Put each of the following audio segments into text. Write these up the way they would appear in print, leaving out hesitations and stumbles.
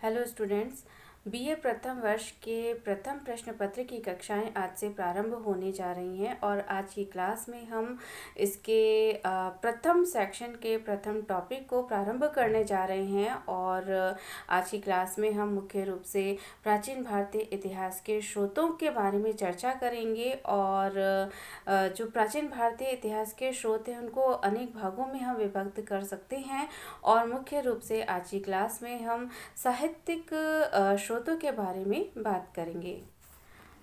Hello students. BA प्रथम वर्ष के प्रथम प्रश्न पत्र की कक्षाएं आज से प्रारंभ होने जा रही हैं और आज की क्लास में हम इसके प्रथम सेक्शन के प्रथम टॉपिक को प्रारंभ करने जा रहे हैं। और आज की क्लास में हम मुख्य रूप से प्राचीन भारतीय इतिहास के स्रोतों के बारे में चर्चा करेंगे। और जो प्राचीन भारतीय इतिहास के स्रोत हैं उनको अनेक भागों में हम विभक्त कर सकते हैं। और मुख्य रूप से आज की क्लास में हम साहित्यिक स्रोतों के बारे में बात करेंगे।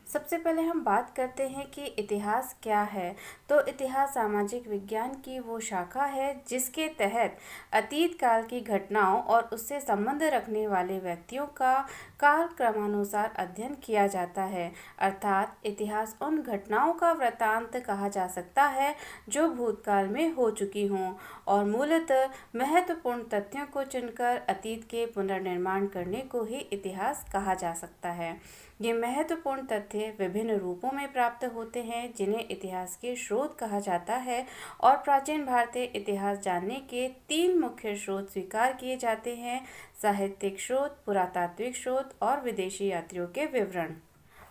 सबसे पहले हम बात करते हैं कि इतिहास क्या है। तो इतिहास सामाजिक विज्ञान की वो शाखा है जिसके तहत अतीत काल की घटनाओं और उससे संबंध रखने वाले व्यक्तियों का काल क्रमानुसार अध्ययन किया जाता है। अर्थात इतिहास उन घटनाओं का वृत्तांत कहा जा सकता है जो भूतकाल में हो चुकी हों और मूलतः महत्वपूर्ण तथ्यों को चुनकर अतीत के पुनर्निर्माण करने को ही इतिहास कहा जा सकता है। ये महत्वपूर्ण तथ्य विभिन्न रूपों में प्राप्त होते हैं जिन्हें इतिहास के स्रोत कहा जाता है। और प्राचीन भारतीय इतिहास जानने के 3 मुख्य स्रोत स्वीकार किए जाते हैं: साहित्यिक स्रोत, पुरातात्विक स्रोत और विदेशी यात्रियों के विवरण।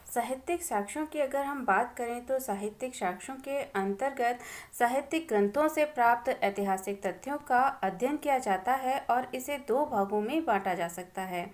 साहित्यिक साक्ष्यों की अगर हम बात करें तो साहित्यिक साक्ष्यों के अंतर्गत साहित्यिक ग्रंथों से प्राप्त ऐतिहासिक तथ्यों का अध्ययन किया जाता है और इसे 2 भागों में बांटा जा सकता है: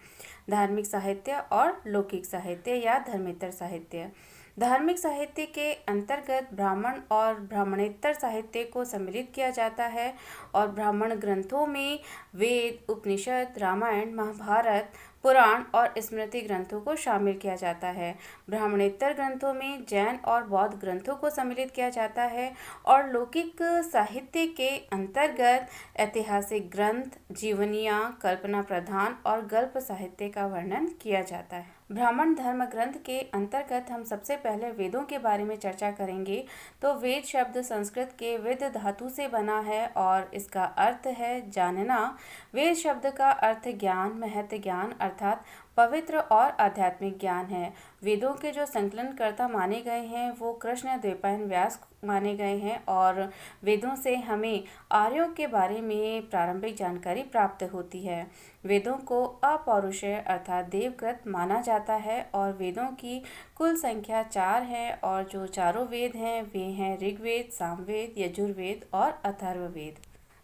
धार्मिक साहित्य और लौकिक साहित्य या धर्मेतर साहित्य। धार्मिक साहित्य के अंतर्गत ब्राह्मण और ब्राह्मणेतर साहित्य को सम्मिलित किया जाता है और ब्राह्मण ग्रंथों में वेद, उपनिषद, रामायण, महाभारत, पुराण और स्मृति ग्रंथों को शामिल किया जाता है। ब्राह्मणेतर ग्रंथों में जैन और बौद्ध ग्रंथों को सम्मिलित किया जाता है। और लौकिक साहित्य के अंतर्गत ऐतिहासिक ग्रंथ, जीवनियाँ, कल्पना प्रधान और गल्प साहित्य का वर्णन किया जाता है। ब्राह्मण धर्म ग्रंथ के अंतर्गत हम सबसे पहले वेदों के बारे में चर्चा करेंगे। तो वेद शब्द संस्कृत के विद धातु से बना है और इसका अर्थ है जानना। वेद शब्द का अर्थ ज्ञान, महत ज्ञान अर्थात पवित्र और आध्यात्मिक ज्ञान है। वेदों के जो संकलनकर्ता माने गए हैं वो कृष्ण द्वैपायन व्यास माने गए हैं और वेदों से हमें आर्यों के बारे में प्रारंभिक जानकारी प्राप्त होती है। वेदों को अपौरुषेय अर्थात देवकृत माना जाता है और वेदों की कुल संख्या 4 है और जो चारों वेद हैं वे हैं ऋग्वेद, सामवेद, यजुर्वेद और अथर्ववेद।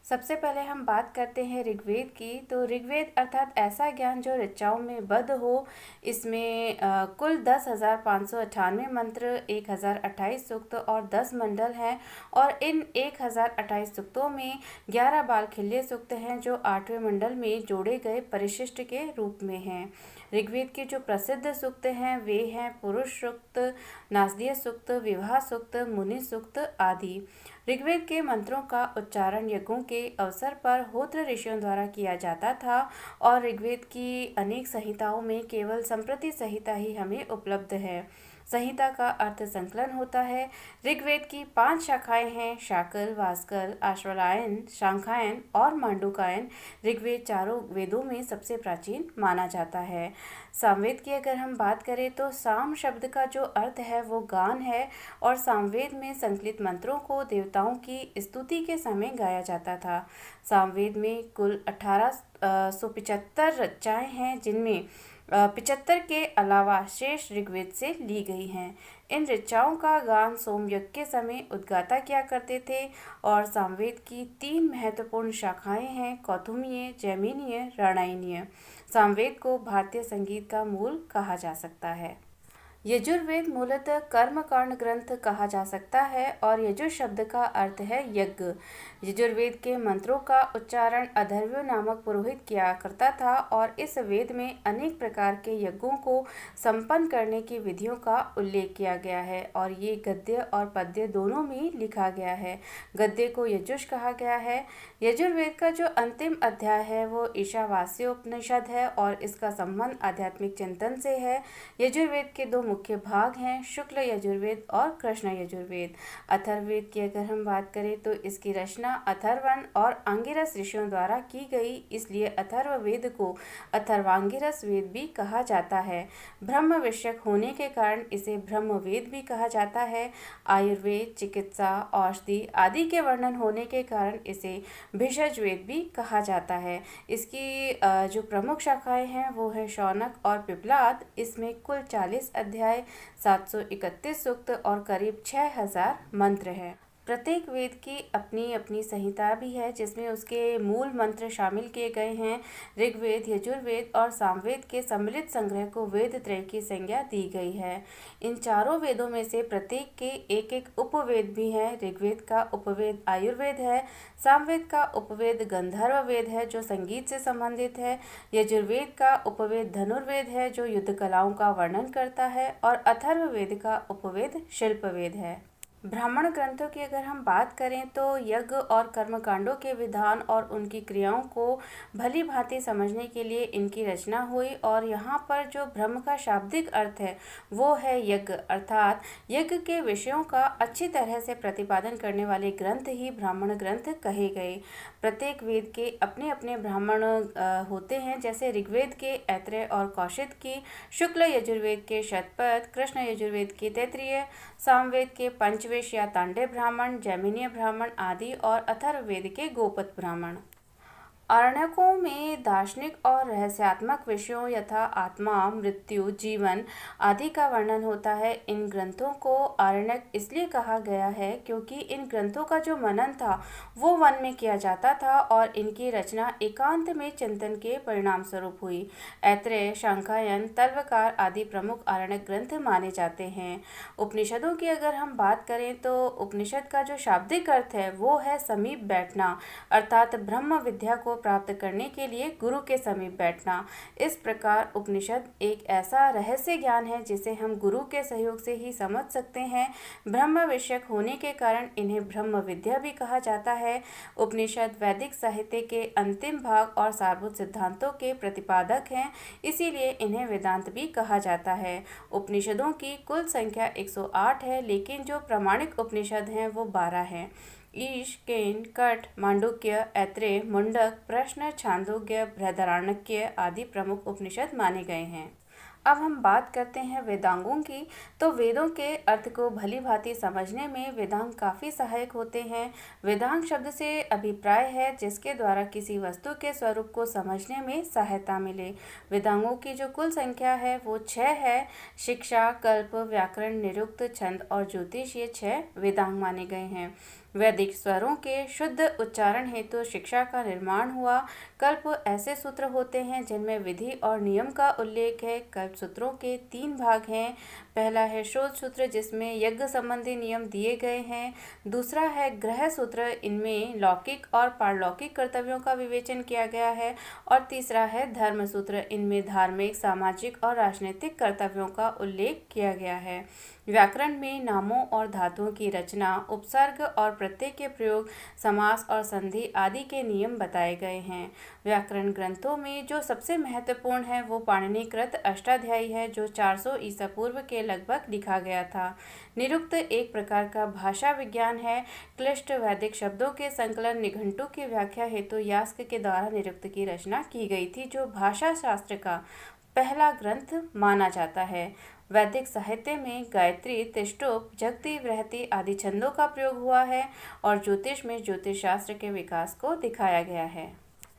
सबसे पहले हम बात करते हैं ऋग्वेद की। तो ऋग्वेद अर्थात ऐसा ज्ञान जो ऋचाओं में बद्ध हो। इसमें कुल 10,598 मंत्र, 1,028 सूक्त और 10 मंडल हैं और इन 1,028 सूक्तों में 11 बालखिल्य सूक्त हैं जो 8वें मंडल में जोड़े गए परिशिष्ट के रूप में हैं। ऋग्वेद के जो प्रसिद्ध सूक्त हैं वे हैं पुरुष सूक्त, नासदीय सूक्त, विवाह सूक्त, मुनि सूक्त आदि। ऋग्वेद के मंत्रों का उच्चारण यज्ञों के अवसर पर होत्र ऋषियों द्वारा किया जाता था और ऋग्वेद की अनेक संहिताओं में केवल संप्रति संहिता ही हमें उपलब्ध है। संहिता का अर्थ संकलन होता है। ऋग्वेद की 5 शाखाएं हैं: शाकल, वास्कल, आश्वलायन, शांखायन और मांडुकायन। ऋग्वेद चारों वेदों में सबसे प्राचीन माना जाता है। सामवेद की अगर हम बात करें तो साम शब्द का जो अर्थ है वो गान है और सामवेद में संकलित मंत्रों को देवताओं की स्तुति के समय गाया जाता था। सामवेद में कुल 1875 रचनाएं हैं जिनमें 75 के अलावा शेष ऋग्वेद से ली गई हैं। इन ऋचाओं का गान सोमयज्ञ के समय उद्गाता किया करते थे। और सामवेद की 3 महत्वपूर्ण शाखाएं हैं: कौथुमीय, जैमिनीय, राणायनीय। सामवेद को भारतीय संगीत का मूल कहा जा सकता है। यजुर्वेद मूलतः कर्मकांड ग्रंथ कहा जा सकता है और यजुर शब्द का अर्थ है यज्ञ। यजुर्वेद के मंत्रों का उच्चारण अथर्व नामक पुरोहित किया करता था और इस वेद में अनेक प्रकार के यज्ञों को संपन्न करने की विधियों का उल्लेख किया गया है और ये गद्य और पद्य दोनों में लिखा गया है। गद्य को यजुष कहा गया है। यजुर्वेद का जो अंतिम अध्याय है वो ईशावास्योपनिषद है और इसका संबंध आध्यात्मिक चिंतन से है। यजुर्वेद के 2 मुख्य भाग हैं शुक्ल यजुर्वेद और कृष्ण यजुर्वेद। अथर्ववेद की अगर हम बात करें तो इसकी रचना अथर्वण और अंगिरस ऋषियों द्वारा की गई, इसलिए अथर्ववेद को अथर्वांगिरस वेद भी कहा जाता है। ब्रह्म विषयक होने के कारण इसे ब्रह्मवेद भी कहा जाता है। आयुर्वेद, चिकित्सा, औषधि आदि के वर्णन होने के कारण इसे भिषज वेद भी कहा जाता है। इसकी जो प्रमुख शाखाएं हैं वो है शौनक और पिप्पलाद। इसमें कुल 40 अध्याय, 731 सूक्त और करीब 6000 मंत्र हैं। प्रत्येक वेद की अपनी अपनी संहिता भी है जिसमें उसके मूल मंत्र शामिल किए गए हैं। ऋग्वेद, यजुर्वेद और सामवेद के सम्मिलित संग्रह को वेद त्रय की संज्ञा दी गई है। इन चारों वेदों में से प्रत्येक के एक एक उपवेद भी हैं। ऋग्वेद का उपवेद आयुर्वेद है, सामवेद का उपवेद गंधर्व वेद है जो संगीत से संबंधित है, यजुर्वेद का उपवेद धनुर्वेद है जो युद्ध कलाओं का वर्णन करता है और अथर्ववेद का उपवेद शिल्पवेद है। ब्राह्मण ग्रंथों की अगर हम बात करें तो यज्ञ और कर्मकांडों के विधान और उनकी क्रियाओं को भली भांति समझने के लिए इनकी रचना हुई और यहाँ पर जो ब्रह्म का शाब्दिक अर्थ है वो है यज्ञ, अर्थात यज्ञ के विषयों का अच्छी तरह से प्रतिपादन करने वाले ग्रंथ ही ब्राह्मण ग्रंथ कहे गए। प्रत्येक वेद के अपने अपने ब्राह्मण होते हैं, जैसे ऋग्वेद के ऐत्रेय और कौशिक की, शुक्ल यजुर्वेद के शतपथ, कृष्ण यजुर्वेद के तैत्तिरीय, सामवेद के पंचवेश या तांडे ब्राह्मण, जैमिनीय ब्राह्मण आदि और अथर्ववेद के गोपत ब्राह्मण। आरण्यकों में दार्शनिक और रहस्यात्मक विषयों यथा आत्मा, मृत्यु, जीवन आदि का वर्णन होता है। इन ग्रंथों को आरण्यक इसलिए कहा गया है क्योंकि इन ग्रंथों का जो मनन था वो वन में किया जाता था और इनकी रचना एकांत में चिंतन के परिणाम स्वरूप हुई। ऐत्रेय, शांखायन, तर्वकार आदि प्रमुख आरण्यक ग्रंथ माने जाते हैं। उपनिषदों की अगर हम बात करें तो उपनिषद का जो शाब्दिक अर्थ है वो है समीप बैठना, अर्थात ब्रह्म विद्या को प्राप्त करने के लिए गुरु के समीप बैठना। इस प्रकार उपनिषद एक ऐसा रहस्य ज्ञान है जिसे हम गुरु के सहयोग से ही समझ सकते हैं। ब्रह्म विषयक होने के कारण इन्हें ब्रह्म विद्या भी कहा जाता है। उपनिषद वैदिक साहित्य के अंतिम भाग और सारभूत सिद्धांतों के प्रतिपादक हैं, इसीलिए इन्हें वेदांत भी कहा जाता है। उपनिषदों की कुल संख्या 108 है, लेकिन जो प्रामाणिक उपनिषद हैं वो 12 हैं। ईश, केन, कठ, मांडुक्य, ऐत्रेय, मुंडक, प्रश्न, छांदोग्य, बृहदारण्यक आदि प्रमुख उपनिषद माने गए हैं। अब हम बात करते हैं वेदांगों की। तो वेदों के अर्थ को भली भांति समझने में वेदांग काफ़ी सहायक होते हैं। वेदांग शब्द से अभिप्राय है जिसके द्वारा किसी वस्तु के स्वरूप को समझने में सहायता मिले। वेदांगों की जो कुल संख्या है वो 6 है। शिक्षा, कल्प, व्याकरण, निरुक्त, छंद और ज्योतिष ये 6 वेदांग माने गए हैं। वैदिक स्वरों के शुद्ध उच्चारण हेतु शिक्षा का निर्माण हुआ। कल्प ऐसे सूत्र होते हैं जिनमें विधि और नियम का उल्लेख है। कल्प सूत्रों के 3 भाग हैं। पहला है शोध सूत्र जिसमें यज्ञ संबंधी नियम दिए गए हैं। दूसरा है ग्रह सूत्र, इनमें लौकिक और पारलौकिक कर्तव्यों का विवेचन किया गया है। और तीसरा है धर्म सूत्र, इनमें धार्मिक, सामाजिक और राजनीतिक कर्तव्यों का उल्लेख किया गया है। व्याकरण में नामों और धातुओं की रचना, उपसर्ग और प्रत्यय के प्रयोग, समास और संधि आदि के नियम बताए गए हैं। व्याकरण ग्रंथों में जो सबसे महत्वपूर्ण है वो पाणिनिकृत अष्टाध्यायी है जो 400 ईसा पूर्व के लगभग लिखा गया था। निरुक्त एक प्रकार का भाषा विज्ञान है। क्लिष्ट वैदिक शब्दों के संकलन निघंटु की व्याख्या हेतु यास्क के द्वारा निरुक्त की रचना की गई थी जो भाषा शास्त्र का पहला ग्रंथ माना जाता है। वैदिक साहित्य में गायत्री, तिष्टुप, जगति, बृहति आदि छंदों का प्रयोग हुआ है और ज्योतिष में ज्योतिष शास्त्र के विकास को दिखाया गया है।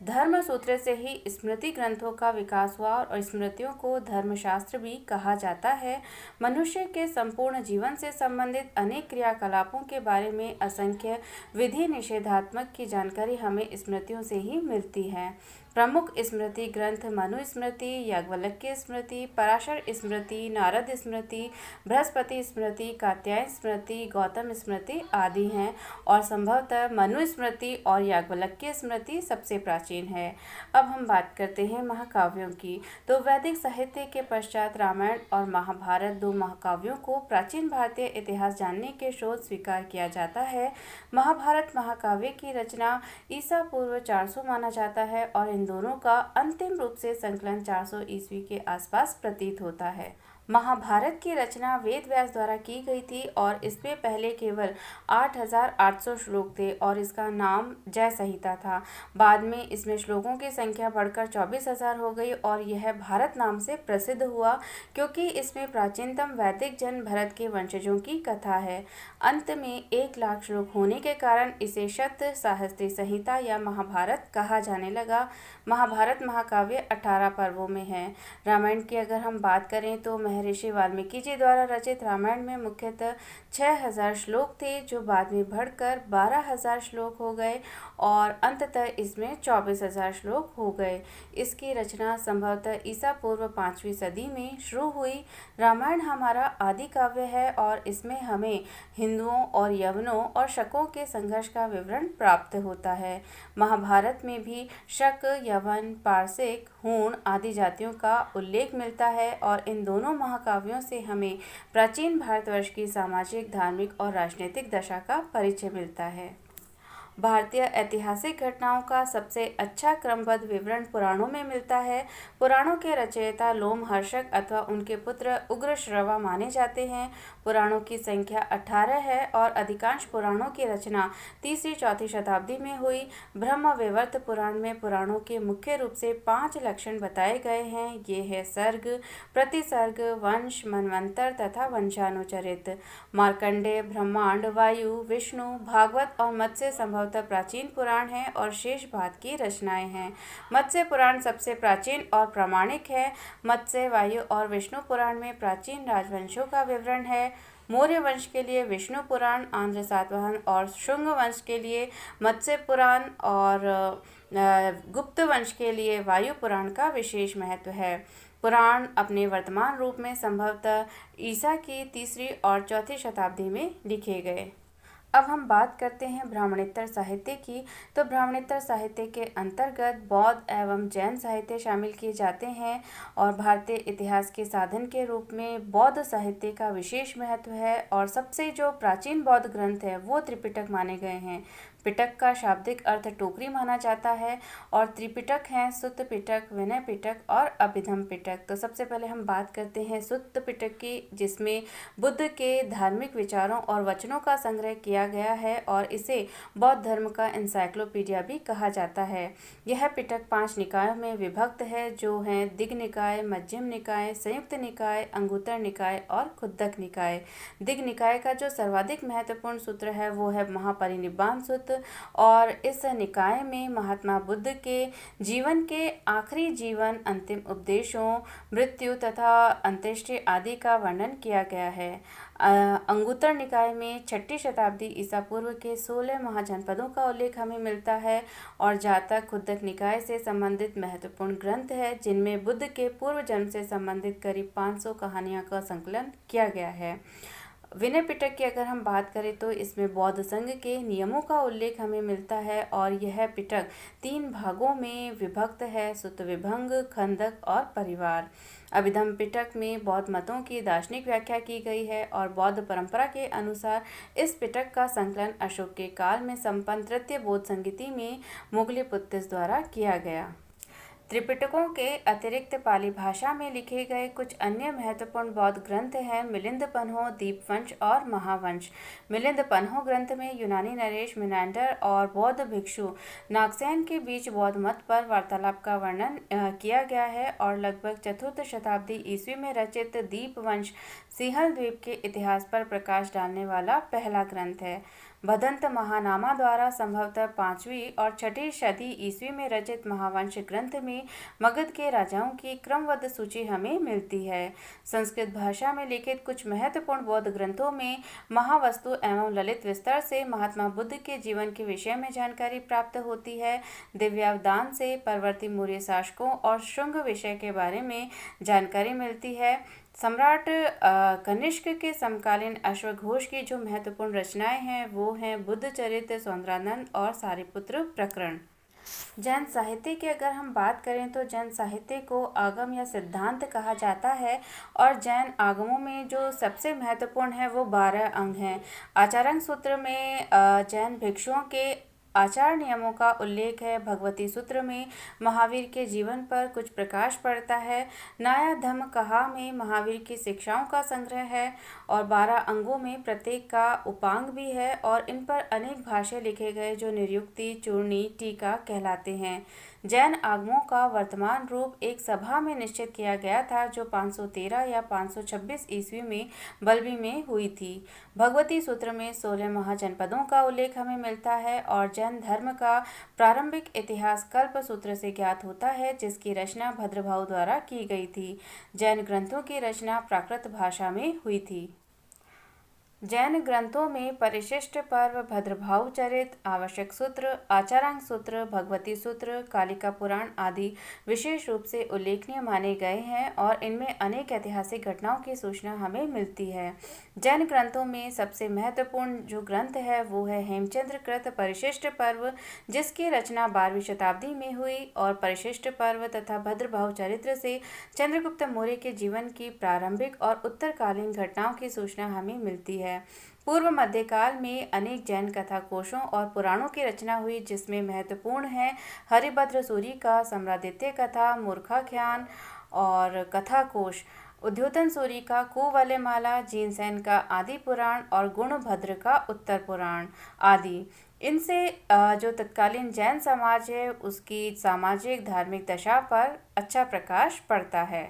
धर्म सूत्र से ही स्मृति ग्रंथों का विकास हुआ और स्मृतियों को धर्मशास्त्र भी कहा जाता है। मनुष्य के संपूर्ण जीवन से संबंधित अनेक क्रियाकलापों के बारे में असंख्य विधि निषेधात्मक की जानकारी हमें स्मृतियों से ही मिलती है। प्रमुख स्मृति ग्रंथ मनुस्मृति, याज्ञवल्क्य स्मृति, पराशर स्मृति, नारद स्मृति, बृहस्पति स्मृति, कात्यायन स्मृति, गौतम स्मृति आदि हैं और संभवतः मनुस्मृति और याज्ञवल्क्य स्मृति सबसे प्राचीन है। अब हम बात करते हैं महाकाव्यों की। तो वैदिक साहित्य के पश्चात रामायण और महाभारत 2 महाकाव्यों को प्राचीन भारतीय इतिहास जानने के शोध स्वीकार किया जाता है। महाभारत महाकाव्य की रचना ईसा पूर्व 400 माना जाता है और इन दोनों का अंतिम रूप से संकलन 400 ईस्वी के आसपास प्रतीत होता है। महाभारत की रचना वेद व्यास द्वारा की गई थी और इसमें पहले केवल 8,800 श्लोक थे और इसका नाम जय संहिता था। बाद में इसमें श्लोकों की संख्या बढ़कर 24,000 हो गई और यह भारत नाम से प्रसिद्ध हुआ क्योंकि इसमें प्राचीनतम वैदिक जन भरत के वंशजों की कथा है। अंत में 1,00,000 श्लोक होने के कारण इसे शत सहस्त्री संहिता या महाभारत कहा जाने लगा। महाभारत महाकाव्य 18 पर्वों में है। रामायण की अगर हम बात करें तो महर्षि वाल्मीकि जी द्वारा रचित रामायण में मुख्यतः 6,000 श्लोक थे जो बाद में बढ़कर 12,000 श्लोक हो गए और अंततः इसमें 24,000 श्लोक हो गए। इसकी रचना संभवतः ईसा पूर्व 5वीं सदी में शुरू हुई। रामायण हमारा आदि काव्य है और इसमें हमें हिंदुओं और यवनों और शकों के संघर्ष का विवरण प्राप्त होता है। महाभारत में भी शक, यवन, पारसिक, हूण आदि जातियों का उल्लेख मिलता है और इन दोनों महाकाव्यों से हमें प्राचीन भारतवर्ष की सामाजिक, धार्मिक और राजनीतिक दशा का परिचय मिलता है। भारतीय ऐतिहासिक घटनाओं का सबसे अच्छा क्रमबद्ध विवरण पुराणों में मिलता है। पुराणों के रचयिता लोमहर्षक अथवा उनके पुत्र उग्रश्रवा माने जाते हैं। पुराणों की संख्या 18 है और अधिकांश पुराणों की रचना 3री-4वीं शताब्दी में हुई। ब्रह्मवैवर्त पुराण में पुराणों के मुख्य रूप से 5 लक्षण बताए गए हैं। ये है सर्ग, प्रतिसर्ग, वंश, मनवंतर तथा वंशानुचरित। मार्कंडेय, ब्रह्मांड, वायु, विष्णु, भागवत और मत्स्य संभवतः प्राचीन पुराण हैं और शेष भात की रचनाएं हैं। मत्स्य पुराण सबसे प्राचीन और प्रामाणिक है। मत्स्य, वायु और विष्णु पुराण में प्राचीन राजवंशों का विवरण है। मौर्य वंश के लिए विष्णु पुराण, आंध्र सातवाहन और शुंग वंश के लिए मत्स्य पुराण और गुप्त वंश के लिए वायु पुराण का विशेष महत्व है। पुराण अपने वर्तमान रूप में संभवतः ईसा की 3री और 4थी शताब्दी में लिखे गए। अब हम बात करते हैं ब्राह्मणेतर साहित्य की। तो ब्राह्मणेतर साहित्य के अंतर्गत बौद्ध एवं जैन साहित्य शामिल किए जाते हैं और भारतीय इतिहास के साधन के रूप में बौद्ध साहित्य का विशेष महत्व है और सबसे जो प्राचीन बौद्ध ग्रंथ है वो त्रिपिटक माने गए हैं। पिटक का शाब्दिक अर्थ टोकरी माना जाता है और त्रिपिटक हैं सुत्त पिटक, विनय पिटक और अभिधम पिटक। तो सबसे पहले हम बात करते हैं सुत्त पिटक की, जिसमें बुद्ध के धार्मिक विचारों और वचनों का संग्रह किया गया है और इसे बौद्ध धर्म का एनसाइक्लोपीडिया भी कहा जाता है। यह पिटक 5 निकायों में विभक्त है जो हैं दिग् निकाय, मध्यम निकाय, संयुक्त निकाय, अंगुत्तर निकाय और खुद्दक निकाय। दिग् निकाय का जो सर्वाधिक महत्वपूर्ण सूत्र है वो है महापरिनिब्बाण सूत्र और इस निकाय में महात्मा बुद्ध के जीवन के आखिरी जीवन, अंतिम उपदेशों, मृत्यु तथा अंत्येष्टि आदि का वर्णन किया गया है। अंगुत्तर निकाय में 6ठी शताब्दी ईसा पूर्व के 16 महाजनपदों का उल्लेख हमें मिलता है और जातक खुद्दक निकाय से संबंधित महत्वपूर्ण ग्रंथ है जिनमें बुद्ध के पूर्व जन्म से संबंधित करीब 500 कहानियों का संकलन किया गया है। विनय पिटक की अगर हम बात करें तो इसमें बौद्ध संघ के नियमों का उल्लेख हमें मिलता है और यह पिटक 3 भागों में विभक्त है, सुत्त विभंग, खंदक और परिवार। अभिधम पिटक में बौद्ध मतों की दार्शनिक व्याख्या की गई है और बौद्ध परंपरा के अनुसार इस पिटक का संकलन अशोक के काल में संपन्न तृतीय बौद्ध संगीति में मुगलिपुत्तिस द्वारा किया गया। त्रिपिटकों के अतिरिक्त पाली भाषा में लिखे गए कुछ अन्य महत्वपूर्ण बौद्ध ग्रंथ हैं मिलिंद पन्हो, दीपवंश और महावंश। मिलिंद पन्हो ग्रंथ में यूनानी नरेश मिनांडर और बौद्ध भिक्षु नागसेन के बीच बौद्ध मत पर वार्तालाप का वर्णन किया गया है और लगभग 4th शताब्दी ईस्वी में रचित दीपवंश सिंहल द्वीप के इतिहास पर प्रकाश डालने वाला पहला ग्रंथ है। भदंत महानामा द्वारा संभवतः 5वीं और 6ठी सदी ईस्वी में रचित महावंश ग्रंथ में मगध के राजाओं की क्रमबद्ध सूची हमें मिलती है। संस्कृत भाषा में लिखित कुछ महत्वपूर्ण बौद्ध ग्रंथों में महावस्तु एवं ललित विस्तार से महात्मा बुद्ध के जीवन के विषय में जानकारी प्राप्त होती है। दिव्यावदान से परवर्ती मौर्य शासकों और शुंग विषय के बारे में जानकारी मिलती है। सम्राट कनिष्क के समकालीन अश्वघोष की जो महत्वपूर्ण रचनाएं हैं वो हैं बुद्ध चरित्र, सौंदरानंद और सारिपुत्र प्रकरण। जैन साहित्य की अगर हम बात करें तो जैन साहित्य को आगम या सिद्धांत कहा जाता है और जैन आगमों में जो सबसे महत्वपूर्ण है वो 12 अंग हैं। आचार्य सूत्र में जैन भिक्षुओं के आचार नियमों का उल्लेख है। भगवती सूत्र में महावीर के जीवन पर कुछ प्रकाश पड़ता है। नाया धम्म कहा में महावीर की शिक्षाओं का संग्रह है और 12 अंगों में प्रत्येक का उपांग भी है और इन पर अनेक भाष्य लिखे गए जो निरुक्ति, चूर्णी, टीका कहलाते हैं। जैन आगमों का वर्तमान रूप एक सभा में निश्चित किया गया था जो 513 या 526 ईस्वी में बल्बी में हुई थी। भगवती सूत्र में 16 महाजनपदों का उल्लेख हमें मिलता है और जैन धर्म का प्रारंभिक इतिहास कल्प सूत्र से ज्ञात होता है जिसकी रचना भद्रभाव द्वारा की गई थी। जैन ग्रंथों की रचना प्राकृत भाषा में हुई थी। जैन ग्रंथों में परिशिष्ट पर्व, भद्रभाव चरित, आवश्यक सूत्र, आचारांग सूत्र, भगवती सूत्र, कालिका पुराण आदि विशेष रूप से उल्लेखनीय माने गए हैं और इनमें अनेक ऐतिहासिक घटनाओं की सूचना हमें मिलती है। जैन ग्रंथों में सबसे महत्वपूर्ण जो ग्रंथ है वो है हेमचंद्र कृत परिशिष्ट पर्व, जिसकी रचना 12वीं शताब्दी में हुई और परिशिष्ट पर्व तथा भद्रभाव चरित्र से चंद्रगुप्त मौर्य के जीवन की प्रारंभिक और उत्तरकालीन घटनाओं की सूचना हमें मिलती है। पूर्व मध्यकाल में अनेक जैन कथा कोशों और पुराणों की रचना हुई जिसमें महत्वपूर्ण है हरिभद्र सूरी का सम्रादित्य कथा, मूर्खाख्यान और कथा कोश, उद्योतन सूरी का कुवलयमाला, जीनसेन का आदि पुराण और गुणभद्र का उत्तर पुराण आदि। इनसे जो तत्कालीन जैन समाज है उसकी सामाजिक धार्मिक दशा पर अच्छा प्रकाश पड़ता है।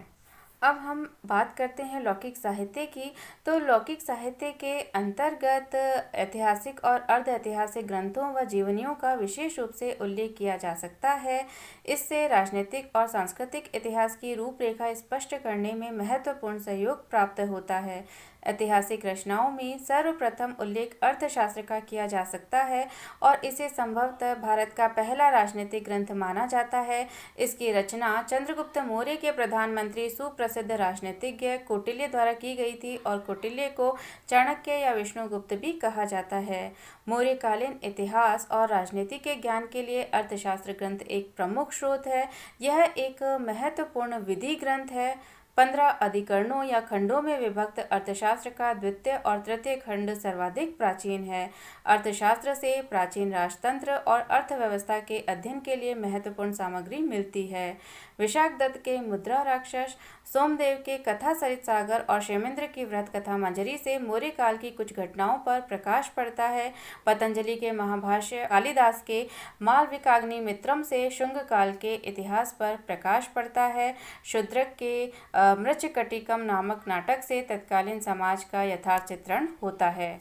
अब हम बात करते हैं लौकिक साहित्य की। तो लौकिक साहित्य के अंतर्गत ऐतिहासिक और अर्ध ऐतिहासिक ग्रंथों व जीवनियों का विशेष रूप से उल्लेख किया जा सकता है। इससे राजनीतिक और सांस्कृतिक इतिहास की रूपरेखा स्पष्ट करने में महत्वपूर्ण सहयोग प्राप्त होता है। ऐतिहासिक रचनाओं में सर्वप्रथम उल्लेख अर्थशास्त्र का किया जा सकता है और इसे संभवतः भारत का पहला राजनीतिक ग्रंथ माना जाता है। इसकी रचना चंद्रगुप्त मौर्य के प्रधानमंत्री सुप्रसिद्ध राजनीतिज्ञ कौटिल्य द्वारा की गई थी और कौटिल्य को चाणक्य या विष्णुगुप्त भी कहा जाता है। मौर्यकालीन इतिहास और राजनीति के ज्ञान के लिए अर्थशास्त्र ग्रंथ एक प्रमुख स्रोत है। यह एक महत्वपूर्ण विधि ग्रंथ है। 15 अधिकरणों या खंडों में विभक्त अर्थशास्त्र का द्वितीय और तृतीय खंड सर्वाधिक प्राचीन है। अर्थशास्त्र से प्राचीन राजतंत्र और अर्थव्यवस्था के अध्ययन के लिए महत्वपूर्ण सामग्री मिलती है। विशाख दत्त के मुद्रा राक्षस, सोमदेव के कथा सरित सागर और क्षेमेंद्र की व्रत कथा मंजरी से मौर्य काल की कुछ घटनाओं पर प्रकाश पड़ता है। पतंजलि के महाभाष्य, कालिदास के मालविकाग्निमित्रम से शुंग काल के इतिहास पर प्रकाश पड़ता है। शूद्रक के मृच्छकटिकम नामक नाटक से तत्कालीन समाज का यथार्थ चित्रण होता है।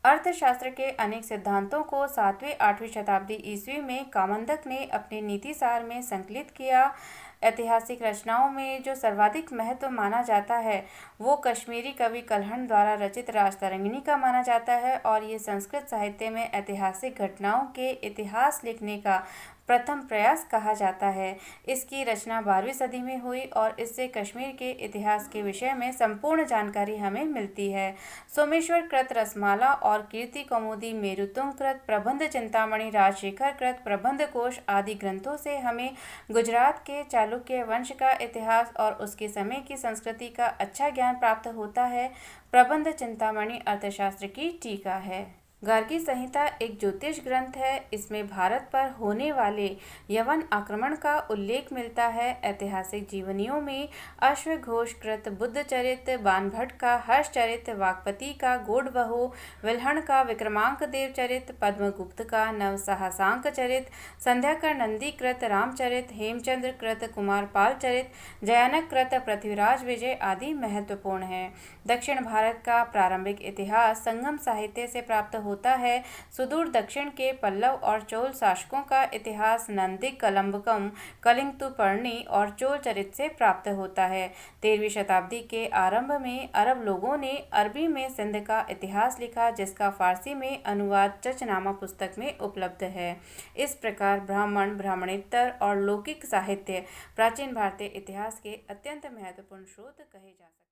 अर्थशास्त्र के अनेक सिद्धांतों को 7वीं-8वीं शताब्दी ईस्वी में कामंदक ने अपने नीतिसार में संकलित किया। ऐतिहासिक रचनाओं में जो सर्वाधिक महत्व माना जाता है वो कश्मीरी कवि कल्हण द्वारा रचित राजतरंगिणी का माना जाता है और ये संस्कृत साहित्य में ऐतिहासिक घटनाओं के इतिहास लिखने का प्रथम प्रयास कहा जाता है। इसकी रचना 12वीं सदी में हुई और इससे कश्मीर के इतिहास के विषय में संपूर्ण जानकारी हमें मिलती है। सोमेश्वर कृत रसमाला और कीर्ति कौमुदी, मेरुतुंग कृत प्रबंध चिंतामणि, राजशेखर कृत प्रबंध कोश आदि ग्रंथों से हमें गुजरात के चालुक्य वंश का इतिहास और उसके समय की संस्कृति का अच्छा ज्ञान प्राप्त होता है। प्रबंध चिंतामणि अर्थशास्त्र की टीका है। गार्गी संहिता एक ज्योतिष ग्रंथ है। इसमें भारत पर होने वाले यवन आक्रमण का उल्लेख मिलता है। ऐतिहासिक जीवनियों में अश्वघोष कृत बुद्ध चरित, बाणभट्ट का हर्ष चरित, वाकपति का गौडबहु, विल्हण का विक्रमांक देव चरित, पद्मगुप्त का नवसाहसांक चरित, संध्याकर नंदी कृत रामचरित, हेमचंद्र कृत कुमारपाल चरित, जयानक कृत पृथ्वीराज विजय आदि महत्वपूर्ण है। दक्षिण भारत का प्रारंभिक इतिहास संगम साहित्य से प्राप्त होता है। सुदूर दक्षिण के पल्लव और चोल शासकों का इतिहास नंदिक, कलम्बकम, कलिंगतुपर्णी और चोल चरित से प्राप्त होता है। 13वीं शताब्दी के आरंभ में अरब लोगों ने अरबी में सिंध का इतिहास लिखा जिसका फारसी में अनुवाद चचनामा पुस्तक में उपलब्ध है। इस प्रकार ब्राह्मण, ब्राह्मणेतर और लौकिक साहित्य प्राचीन भारतीय इतिहास के अत्यंत महत्वपूर्ण स्रोत कहे जा सकते हैं।